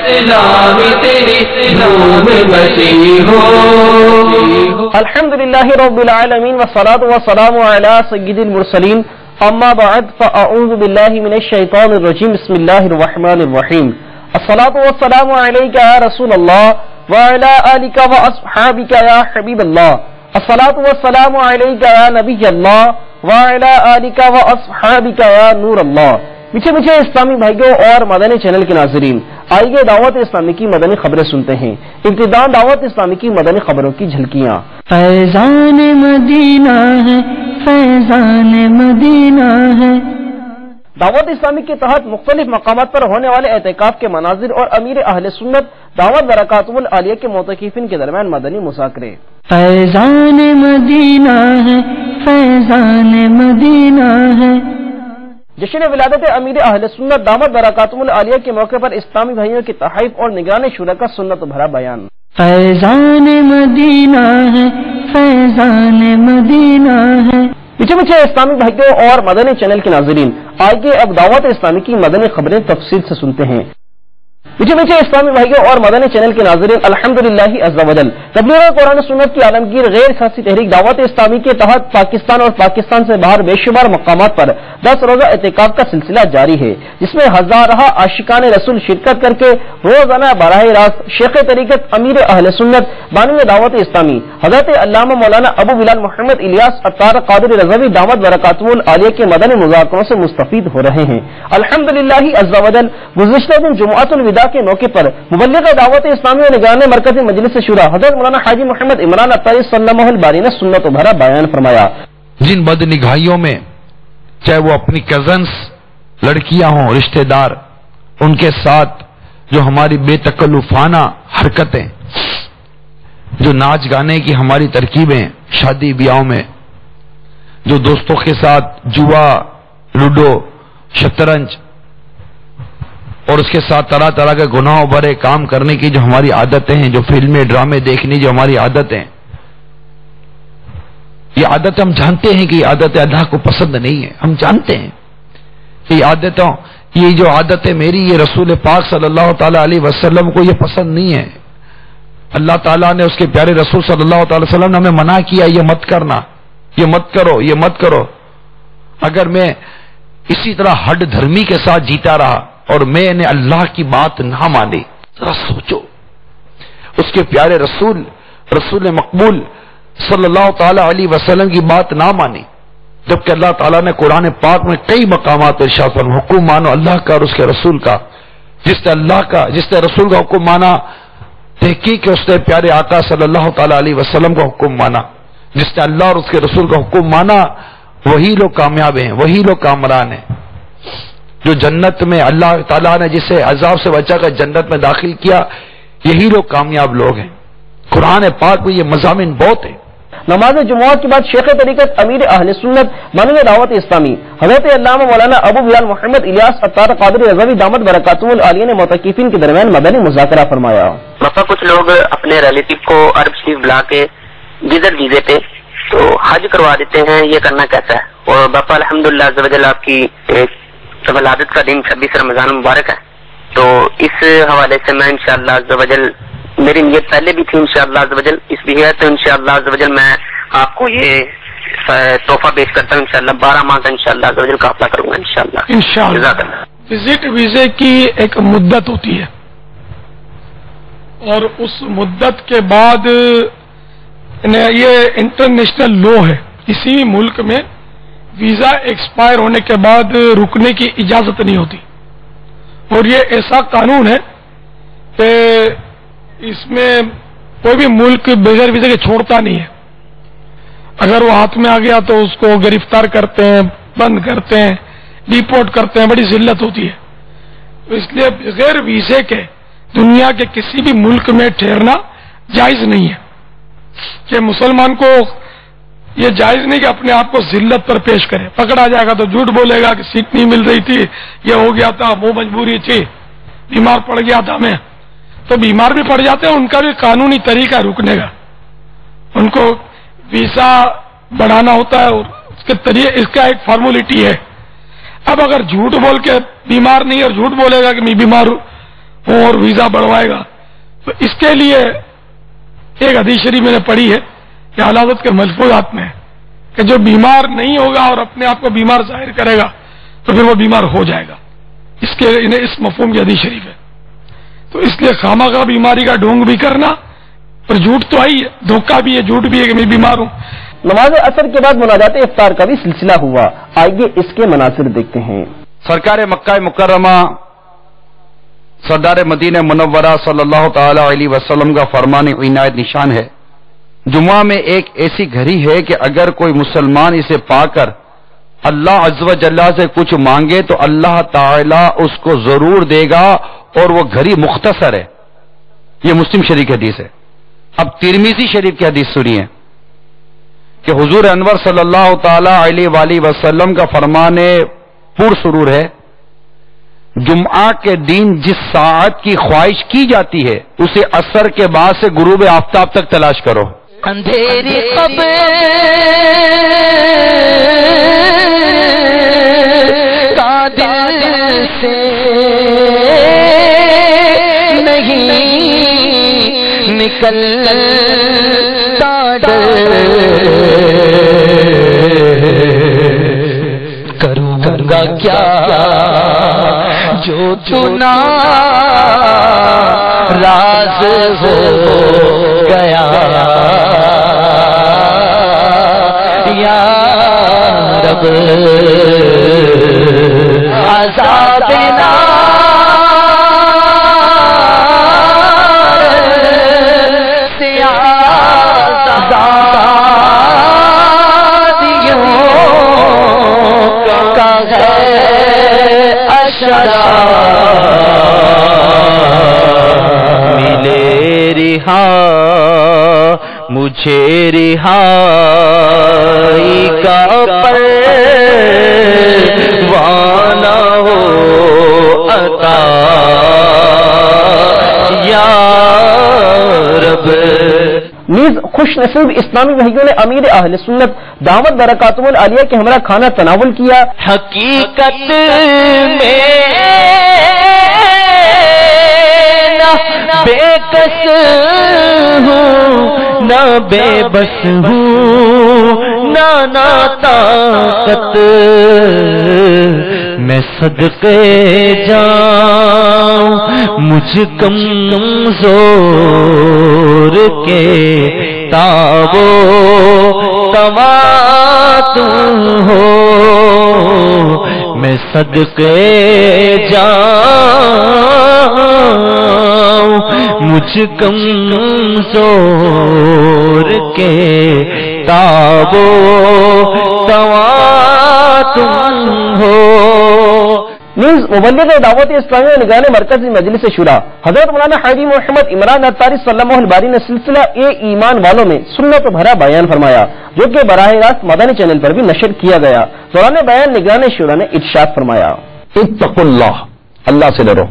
اسلام تیری نور بسی ہو. الحمدللہ رب العالمین والصلاة والسلام علی سید المرسلین اما بعد فاعوذ باللہ من الشیطان الرجیم بسم اللہ الرحمن الرحیم. الصلاة والسلام علیکہ یا رسول اللہ وعلی آلکہ واصحابکہ یا حبیب اللہ. الصلاة والسلام علیکہ یا نبی اللہ وعلی آلکہ واصحابکہ یا نور اللہ. میٹھے میٹھے اسلامی بھائیوں اور مدنی چینل کے ناظرین، آئیے دعوت اسلامی کی مدنی خبریں سنتے ہیں. ابتداء دعوت اسلامی کی مدنی خبروں کی جھلکیاں. فیضان مدینہ ہے، فیضان مدینہ ہے. دعوت اسلامی کے تحت مختلف مقامات پر ہونے والے اعتکاف کے مناظر اور امیر اہل سنت دعوت برکاتہ العالیہ کے معتکفین کے درمیان مدنی مذاکرے. فیضان مدینہ ہے، فیضان مدینہ ہے. جشن ولادت امیر اہل سنت دعوت برکاتہ العالیہ کے موقع پر اسلامی بھائیوں کی تحائف اور نگران شورا کا سنت بھرا بیان. فیضان مدینہ ہے، فیضان مدینہ ہے. میٹھے میٹھے اسلامی بھائیوں اور مدنی چینل کے ناظرین، آئیے اب دعوت اسلامی کی مدنی خبریں تفصیل سے سنتے ہیں. میٹھے میٹھے اسلامی بھائیوں اور مدنی چینل کے ناظرین، الحمدللہ عز و جل تبلیغ قرآن سنت کی عالمگیر غیر سیاسی تحریک دعوت اسلامی کے تحت پاکستان اور پاکستان سے باہر بے شمار مقامات پر 10 روزہ اعتکاف کا سلسلہ جاری ہے، جس میں ہزارہ عاشقان رسول شرکت کر کے روزانہ براہ راست شیخ طریقت امیر اہل سنت بانی دعوت اسلامی حضرت علامہ مولانا ابو بلال محمد الیاس عطار قادری رضوی دعوت برکاتہ العالیہ کے مدنی مذاکروں سے مستفید ہو رہے ہیں. الحمدللہ عز و جل گزشتہ دن جمعۃ الوداع کے موقع پر مبلغ دعوت اسلامی و نگران مرکزی مجلس شورا حضرت مولانا حاجی محمد عمران عطاری صلی اللہ الباری نے سنت و بھرا بیان فرمایا. جن بد نگاہیوں میں چاہے وہ اپنی کزنس لڑکیاں ہوں، رشتہ دار، ان کے ساتھ جو ہماری بے تکلفانہ حرکتیں، جو ناچ گانے کی ہماری ترکیبیں شادی بیاہوں میں، جو دوستوں کے ساتھ جوا، لوڈو، شطرنج اور اس کے ساتھ طرح طرح کے گناہوں بھرے کام کرنے کی جو ہماری عادتیں ہیں، جو فلمیں ڈرامے دیکھنے جو ہماری عادتیں، یہ عادتیں ہم جانتے ہیں کہ یہ عادتیں اللہ کو پسند نہیں ہے. ہم جانتے ہیں کہ یہ جو عادتیں میری، یہ رسول پاک صلی اللہ تعالی علیہ وسلم کو یہ پسند نہیں ہے. اللہ تعالیٰ نے اس کے پیارے رسول صلی اللہ تعالی وسلم نے ہمیں منع کیا یہ مت کرنا، یہ مت کرو، یہ مت کرو. اگر میں اسی طرح ہڈ دھرمی کے ساتھ جیتا رہا اور میں نے اللہ کی بات نہ مانی، ذرا سوچو، اس کے پیارے رسول مقبول صلی اللہ تعالی علیہ وسلم کی بات نہ مانی، جبکہ اللہ تعالیٰ نے قرآن پاک میں کئی مقامات ارشاد فرمایا حکم مانو اللہ کا اور اس کے رسول کا. جس نے رسول کا حکم مانا، تحقیق کہ اس نے پیارے آقا صلی اللہ تعالی علیہ وسلم کا حکم مانا. جس نے اللہ اور اس کے رسول کا حکم مانا، وہی لوگ کامیاب ہیں، وہی لوگ کامران ہیں. جو جنت میں اللہ تعالیٰ نے جسے عذاب سے بچا کر جنت میں داخل کیا، یہی لوگ کامیاب لوگ ہیں. قرآن پاک میں یہ مضامین بہت ہیں. نماز جمعہ کے بعد شیخ طریقت امیر اہل سنت بانی دعوت اسلامی حضرت علامہ مولانا ابو بلال محمد الیاس عطار قادری رضوی دعوت برکاتہ العالیہ نے معتکفین کے درمیان مدنی مذاکرہ فرمایا. باپا کچھ لوگ اپنے ریلیٹو کو عرب شریف بلا کے وزٹ ویزے پہ تو حج کروا دیتے ہیں، یہ کرنا کیسا ہے؟ اور باپا الحمدللہ عز و جل آپ کی ولادت کا دن 26 رمضان مبارک ہے، تو اس حوالے سے میں انشاءاللہ عز و جل، میری نیت پہلے بھی تھی انشاءاللہ عز و جل، اس لیے ہے تو انشاءاللہ عز و جل میں آپ کو یہ تحفہ پیش کرتا ہوں. انشاءاللہ 12 ماہ کا انشاءاللہ عز و جل قافلہ کروں گا انشاءاللہ. وزٹ ویزے کی ایک مدت ہوتی ہے اور اس مدت کے بعد یہ انٹرنیشنل لا ہے، کسی ملک میں ویزا ایکسپائر ہونے کے بعد رکنے کی اجازت نہیں ہوتی. اور یہ ایسا قانون ہے کہ اس میں کوئی بھی ملک بغیر ویزے کے چھوڑتا نہیں ہے. اگر وہ ہاتھ میں آ گیا تو اس کو گرفتار کرتے ہیں، بند کرتے ہیں، ڈیپورٹ کرتے ہیں، بڑی ذلت ہوتی ہے. اس لیے بغیر ویزے کے دنیا کے کسی بھی ملک میں ٹھہرنا جائز نہیں ہے. کہ مسلمان کو یہ جائز نہیں کہ اپنے آپ کو ذلت پر پیش کرے. پکڑا جائے گا تو جھوٹ بولے گا کہ سیٹ نہیں مل رہی تھی، یہ ہو گیا تھا، وہ مجبوری تھی، بیمار پڑ گیا تھا میں. تو بیمار بھی پڑ جاتے ہیں، ان کا بھی قانونی طریقہ رکنے کا. ان کو ویزا بڑھانا ہوتا ہے اور اس کا ایک فارمولیٹی ہے. اب اگر جھوٹ بول کے بیمار نہیں اور جھوٹ بولے گا کہ میں بیمار ہوں اور ویزا بڑھوائے گا. تو اس کے لیے ایک حدیث شریف میں نے پڑھی ہے کہ اعلیٰ حضرت کے ملفوظات میں کہ جو بیمار نہیں ہوگا اور اپنے آپ کو بیمار ظاہر کرے گا تو پھر وہ بیمار ہو جائے گا. اس مفہوم کی حدیث شریف ہے. تو اس لیے خامخواہ بیماری کا ڈھونگ بھی کرنا، اور جھوٹ تو آئی ہے، دھوکہ بھی ہے، جھوٹ بھی ہے کہ میں بیمار ہوں. نماز اثر کے بعد مناجات افطار کا بھی سلسلہ ہوا. آئیے اس کے مناظر دیکھتے ہیں. سرکار مکہ مکرمہ سردار مدینہ منورہ صلی اللہ تعالی علیہ وسلم کا فرمان عنایت نشان ہے. جمعہ میں ایک ایسی گھڑی ہے کہ اگر کوئی مسلمان اسے پا کر اللہ عز و جل سے کچھ مانگے تو اللہ تعالی اس کو ضرور دے گا، اور وہ گھڑی مختصر ہے. یہ مسلم شریف کی حدیث ہے. اب ترمذی شریف کی حدیث سنیے کہ حضور انور صلی اللہ تعالی علیہ وآلہ وسلم کا فرمان پر سرور ہے، جمعہ کے دن جس ساعت کی خواہش کی جاتی ہے اسے عصر کے بعد سے غروب آفتاب تک تلاش کرو. اندھیری قبر کا دل سے نہیں نکلتا ڈر، کروں گا کیا جو چنا راز ہو گیا یا رب عذاب نار سے آزادیوں کا ہے اشرا، ملے رہا مجھے رہائی کا پروانہ ہو عطا یا رب. نیز خوش نصیب اسلامی بھائیوں نے امیر اہل سنت دعوت برکاتہم العالیہ کے ہمراہ کھانا تناول کیا. حقیقت میں نہ بے کس ہوں نہ بے بس ہوں نہ طاقت، میں صدقے جاؤں مجھ کمزور کے تابو تما تم ہو، میں صدقے جاؤں مجھ کمزور کے تابو تما تم ہو. نیز مبلغ دعوت اسلامی نگران مرکزی مجلس شورا حضرت مولانا حاجی محمد عمران اتاری صلی اللہ الباری نے سلسلہ ایمان والوں میں سنت بھرا بیان فرمایا، جو کہ براہ راست مدنی چینل پر بھی نشر کیا گیا. دوران بیان نگران شورا نے ارشاد فرمایا، اتقوا اللہ، اللہ سے ڈرو.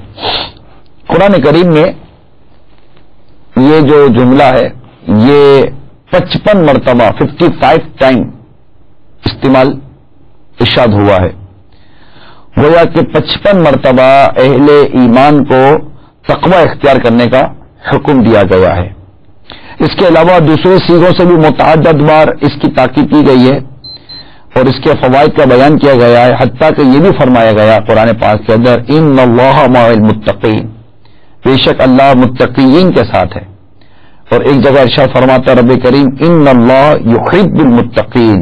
قرآن کریم میں یہ جو جملہ ہے یہ 55 مرتبہ 55 ٹائم استعمال ارشاد ہوا ہے. گویا کہ 55 مرتبہ اہل ایمان کو تقوی اختیار کرنے کا حکم دیا گیا ہے. اس کے علاوہ دوسرے سیغوں سے بھی متعدد بار اس کی تاکید کی گئی ہے اور اس کے فوائد کا بیان کیا گیا ہے، حتیٰ کہ یہ بھی فرمایا گیا قرآن پاک کے اندر ان اللہ مع المتقین، بے شک اللہ متقین کے ساتھ ہے. اور ایک جگہ ارشاد فرماتا رب کریم ان اللہ یحب المتقین،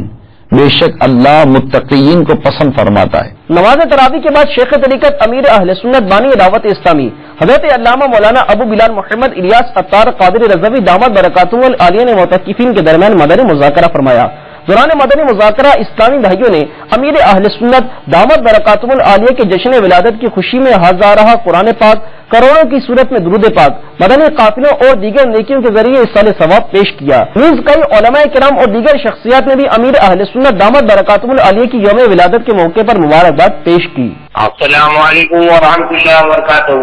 بے شک اللہ متقین کو پسند فرماتا ہے. نماز تراویح کے بعد شیخ طریقت امیر اہل سنت بانی دعوت اسلامی حضرت علامہ مولانا ابو بلال محمد الیاس عطار قادری رضوی دعوت برکاتہم العالیہ نے معتکفین کے درمیان مدنی مذاکرہ فرمایا. دوران مدنی مذاکرہ اسلامی بھائیوں نے امیر اہل سنت دعوت برکاتہم العالیہ کے جشن ولادت کی خوشی میں ہزارہ قرآن پاک، کروڑوں کی صورت میں درود پاک، مدنی قافلوں اور دیگر نیکیوں کے ذریعے اصال ثواب پیش کیا. نیز کئی علماء کرام اور دیگر شخصیات نے بھی امیر اہل سنت دعوت برکاتہم العالیہ کی یوم ولادت کے موقع پر مبارکباد پیش کی. السلام علیکم ورحمۃ اللہ وبرکاتہ.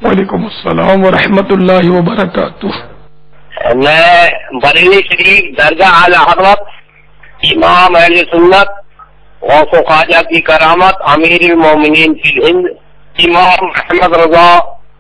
وعلیکم السلام ورحمۃ اللہ وبرکاتہ. میں بریلی شریف درگاہ اعلی حضرت امام اہل سنت غوث و خواجہ کی کرامت امیر المومنین فی الہند امام احمد رضا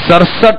67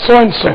100।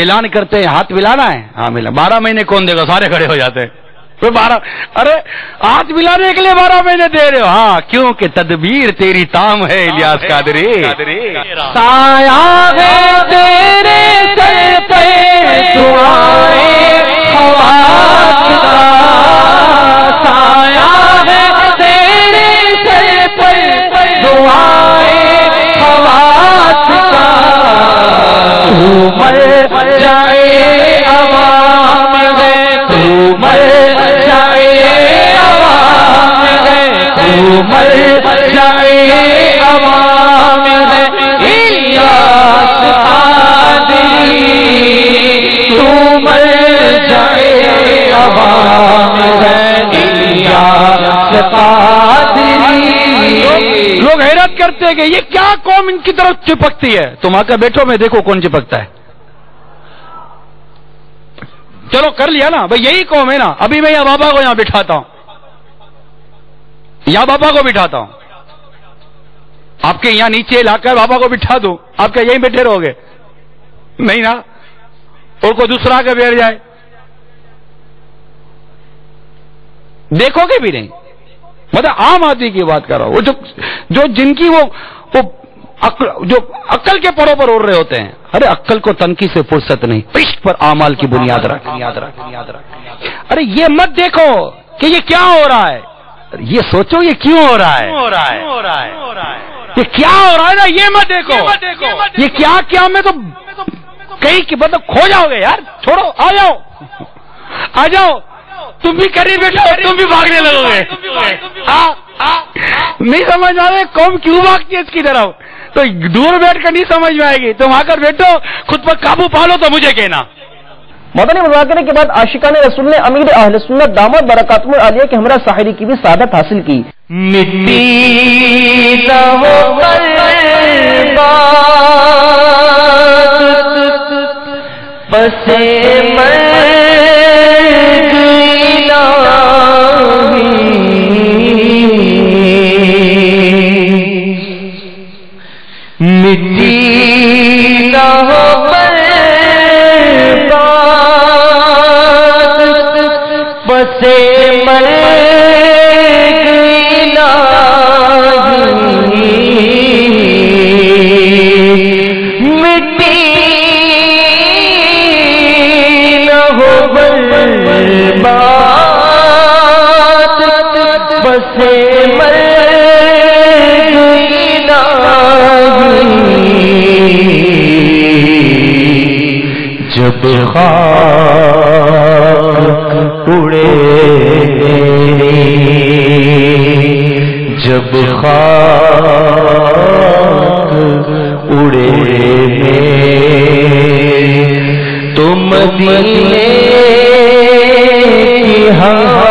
اعلان کرتے ہیں ہاتھ ملانا ہے، ہاں ملا، 12 مہینے کون دے گا؟ سارے کھڑے ہو جاتے ہیں. 12، ارے ہاتھ ملانے کے لیے 12 مہینے دے رہے ہو؟ ہاں، کیونکہ تدبیر تیری تام ہے الیاس قادری. سایہ ہے تیرے سر پہ دعائیں خواص کا، سایہ ہے تیرے سر پہ دعائیں خواص کا. تو مر جائے عوام ہے، تو مر جائے عوام ہے، تو مر جائے عوام ہے الیاس قادری. تو مر جائے عوام ہے الیاس قادری. لوگ حیرت کرتے ہیں کہ یہ کیا قوم ان کی طرف چپکتی ہے. تم آ کر بیٹھو، میں دیکھو کون چپکتا ہے. چلو کر لیا نا بھائی، یہی قوم ہے نا. ابھی میں یا بابا کو یہاں بٹھاتا ہوں، یا بابا کو بٹھاتا ہوں، آپ کے یہاں نیچے لا کر بابا کو بٹھا دوں، آپ کیا یہیں بیٹھے رہو گے؟ نہیں نا. اور کوئی دوسرا کے بیٹھ جائے، دیکھو گے بھی نہیں. مطلب عام آدمی کی بات کر رہا ہوں، وہ جو جن کی وہ جو عقل کے پروں پر اڑ رہے ہوتے ہیں. ارے عقل کو تنقید سے فرصت نہیں، عشق پر اعمال کی بنیاد رکھ. ارے یہ مت دیکھو کہ یہ کیا ہو رہا ہے، یہ سوچو یہ کیوں ہو رہا ہے، یہ کیا ہو رہا ہے نا. یہ مت دیکھو یہ کیا میں تو کہیں مطلب کھو جاؤ گے یار. چھوڑو، آ جاؤ آ جاؤ. تم بھی قریب بیٹھو، تم بھی بھاگنے لگو گے. نہیں سمجھ آ رہے قوم کیوں بھاگتی ہے اس کی طرف. تو دور بیٹھ کر نہیں سمجھ میں آئے گی. تم آ کر بیٹھو، خود پر قابو پالو تو مجھے کہنا. مدنی مذاکرے کے بعد عاشقان رسول نے امیر اہل سنت دامت برکاتہم العالیہ کے ہمراہ ساحری کی بھی سعادت حاصل کی. مٹی نہ ہو قلبات بس مرگ الہی، مٹی نہ ہو قلبات بس مرگ جب خاک اڑے جب خاک اڑے تم مدینے کی ہوا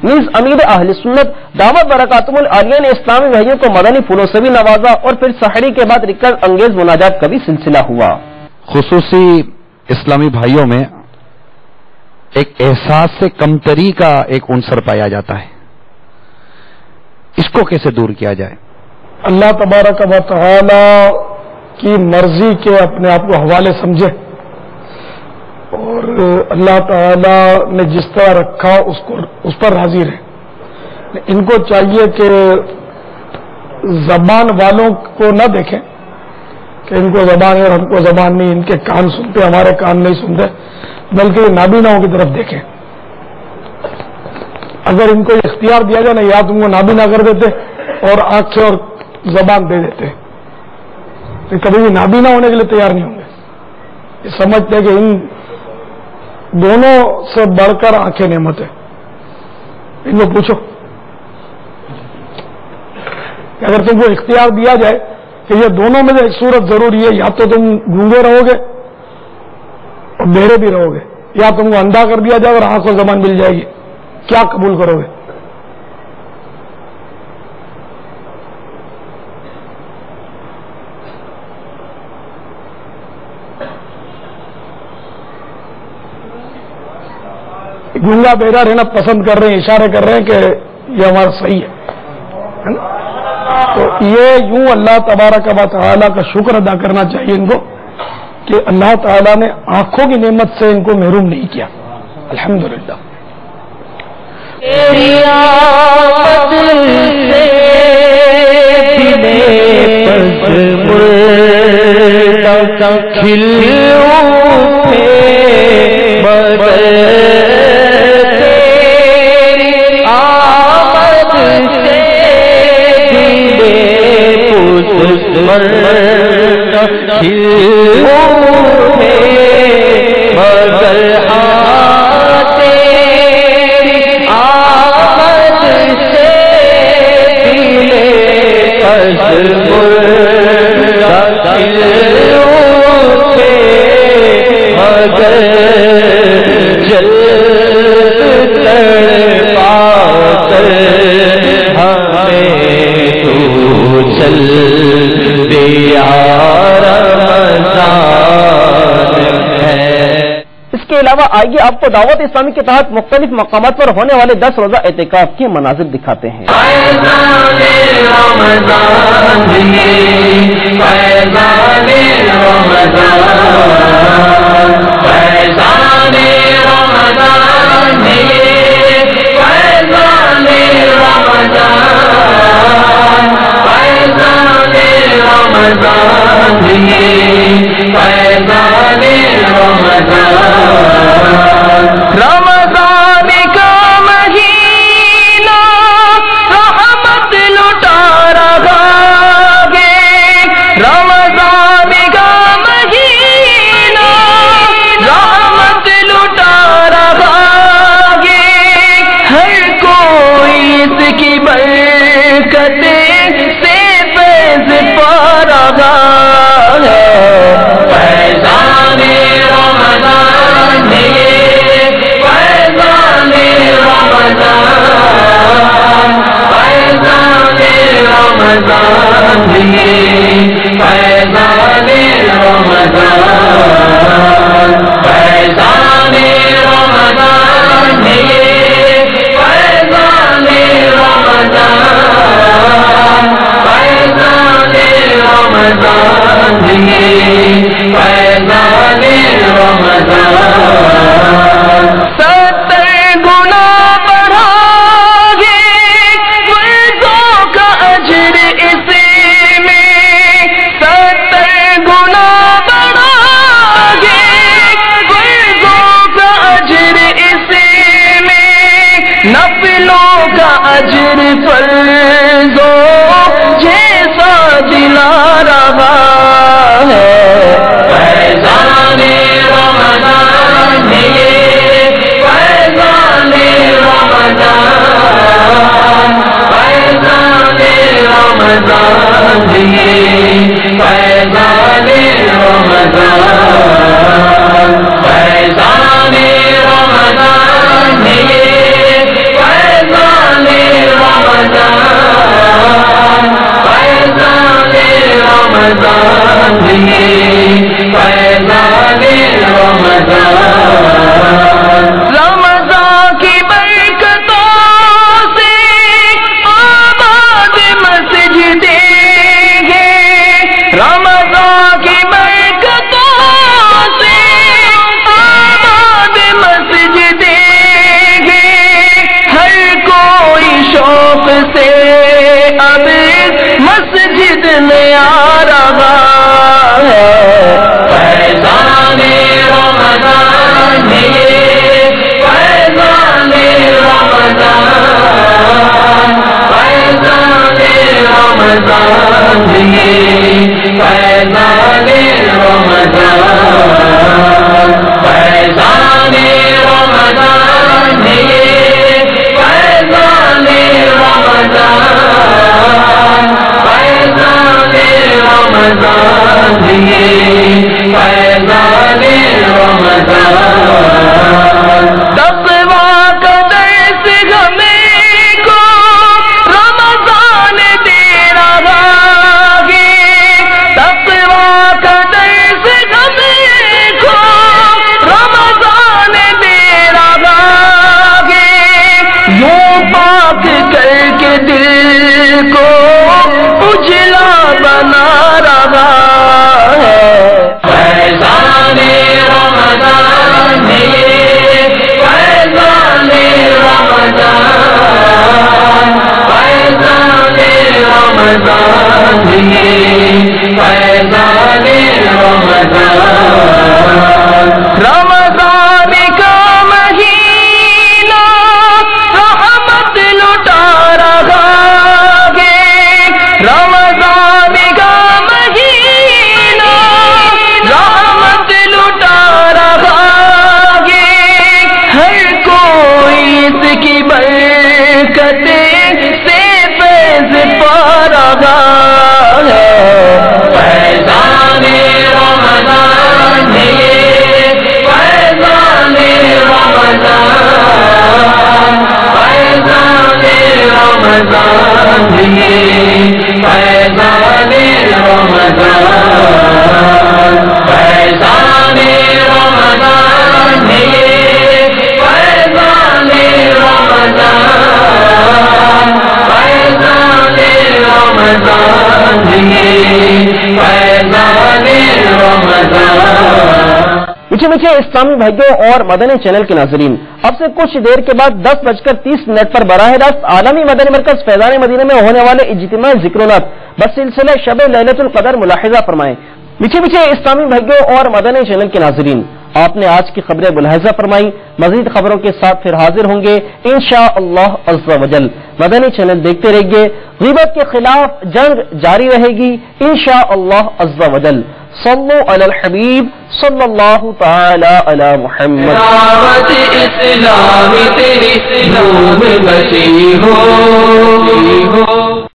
نیز امیر اہل سنت دعوت برکاتہم العالیہ نے اسلامی بھائیوں کو مدنی پھولوں سے بھی نوازا اور پھر سحری کے بعد ریکارڈ انگیز مناجات کا بھی سلسلہ ہوا. خصوصی اسلامی بھائیوں میں ایک احساس سے کمتری کا ایک عنصر پایا جاتا ہے. اس کو کیسے دور کیا جائے؟ اللہ تبارک و تعالی کی مرضی کے اپنے آپ کو حوالے سمجھے اور اللہ تعالی نے جس طرح رکھا اس پر راضی رہے. ان کو چاہیے کہ زبان والوں کو نہ دیکھیں کہ ان کو زبان ہے اور ہم کو زبان نہیں، ان کے کان سنتے ہمارے کان نہیں سنتے، بلکہ نابیناؤں کی طرف دیکھیں. اگر ان کو اختیار دیا جائے نا، یا تم کو نابینا کر دیتے اور آنکھیں اور زبان دے دیتے، تو کبھی بھی نابینا ہونے کے لیے تیار نہیں ہوں گے. یہ سمجھتے کہ ان دونوں سے بڑھ کر آنکھیں نعمت ہے. ان کو پوچھو کہ اگر تم کو اختیار دیا جائے کہ یہ دونوں میں سے ایک صورت ضروری ہے، یا تو تم گونگے رہو گے اور بہرے بھی رہو گے، یا تم کو اندھا کر دیا جائے اور آنکھ اور زبان مل جائے گی، کیا قبول کرو گے؟ گونگا بہرا رہنا پسند کر رہے ہیں، اشارے کر رہے ہیں کہ یہ ہمارا صحیح ہے نا؟ تو یہ یوں اللہ تبارک و تعالیٰ کا شکر ادا کرنا چاہیے ان کو کہ اللہ تعالیٰ نے آنکھوں کی نعمت سے ان کو محروم نہیں کیا. الحمدللہ. اس کے علاوہ آئیے آپ کو دعوت اسلامی کے تحت مختلف مقامات پر ہونے والے 10 روزہ اعتکاف کے مناظر دکھاتے ہیں. رمضان کا مہینہ رحمت لٹا رہا ہے. رمضان کا مہینہ رحمت لٹا رہا ہے. ہر کوئی اس کی برکت سے فیض پا رہا ہے. فیضان رمضان نفلوں کا اجر فرضوں جیسا دلا رہا ہے. فیضان رمضان فیضان رمضان فیضان رمضان فیضان رمضان فیضان رمضان رمضان میٹھے میٹھے اسلامی بھائیوں اور مدنی چینل کے ناظرین، اب سے کچھ دیر کے بعد 10:30 پر براہ راست عالمی مدنی مرکز فیضان مدینہ میں ہونے والے اجتماع ذکر النات بسلسلہ شب لیلۃ القدر ملاحظہ فرمائیں۔ میٹھے میٹھے اسلامی بھائیوں اور مدنی چینل کے ناظرین، آپ نے آج کی خبریں ملاحظہ فرمائی، مزید خبروں کے ساتھ پھر حاضر ہوں گے انشاءاللہ عز و جل۔ مدنی چینل دیکھتے رہیے، غیبت کے خلاف جنگ جاری رہے گی انشاءاللہ عز و جل۔ صلو علی الحبیب صلی اللہ تعالی علی محمد۔ دعوت اسلامی تیری نور بچی ہو